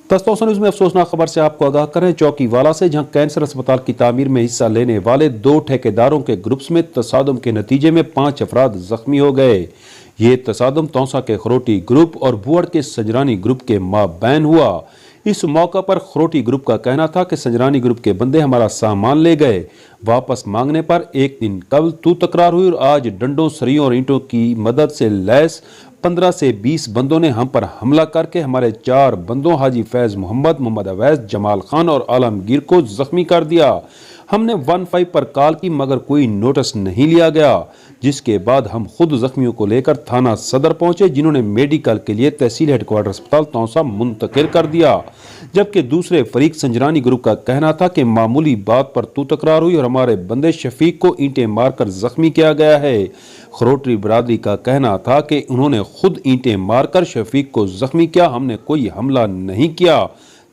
दस्तों न्यूज़ में अफसोसनाक खबर से आपको आगाह करें चौकी वाला से, जहां कैंसर अस्पताल की तामीर में हिस्सा लेने वाले 2 ठेकेदारों के ग्रुप्स में तसादुम के नतीजे में 5 अफराद जख्मी हो गए। ये तसादुम तौसा के खरोटी ग्रुप और बुअड़ के संजरानी ग्रुप के माबैन हुआ। इस मौका पर खरोटी ग्रुप का कहना था कि संजरानी ग्रुप के बंदे हमारा सामान ले गए। वापस मांगने पर एक दिन कबल तू तकरार हुई और आज डंडों, सरियों और ईंटों की मदद से लैस 15 से 20 बंदों ने हम पर हमला करके हमारे 4 बंदों हाजी फैज मोहम्मद, मोहम्मद अवैस, जमाल खान और आलमगीर को जख्मी कर दिया। हमने 15 पर कॉल की मगर कोई नोटिस नहीं लिया गया, जिसके बाद हम खुद जख्मियों को लेकर थाना सदर पहुंचे, जिन्होंने मेडिकल के लिए तहसील हेडक्वार्टर अस्पताल तौसा मुंतकिल कर दिया। जबकि दूसरे फरीक संजरानी ग्रुप का कहना था कि मामूली बात पर तू तकरार हुई और हमारे बंदे शफीक को ईंटें मारकर जख्मी किया गया है। खरोटी बरादरी का कहना था कि उन्होंने खुद ईंटें मारकर शफीक को जख्मी किया, हमने कोई हमला नहीं किया।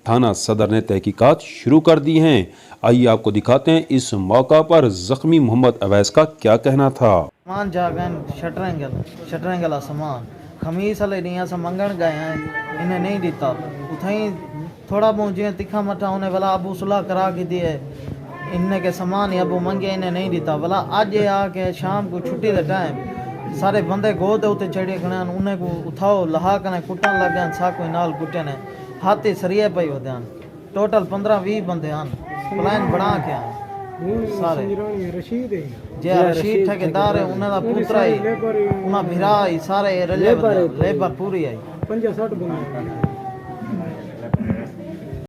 थाना सदर ने तहकीकात शुरू कर दी हैं। आइए आपको दिखाते हैं इस मौका पर जख्मी मोहम्मद अवैस का क्या कहना था। सामान जागन शटरेंगल सामान खमीस वाले नहीं से मंगन गए हैं, इन्हें नहीं दिता। उठाई थोड़ा बहुत जी तिखा मठा उन्हें वाला अबू सुलह करा के दिए, इन्हें के सामान ही अबू मंगे, इन्हें नहीं दिता। वाला अज ये आके शाम को छुट्टी के टाइम सारे बंदे गोद उत्ते चढ़े खड़े, उन्हें को उठाओ लहा कने कुटन लग गए, सा कोई नाल कुटे ने हाथी सरिये पे होते हैं। टोटल 15-20 बंदे हैं, प्लान बना के आए सारे। जे रशीद ठेकेदार है उन्हें दा पुत्रा ही उन्हें भिरा ही सारे लेबर पूरी आई 50-60 बंदे।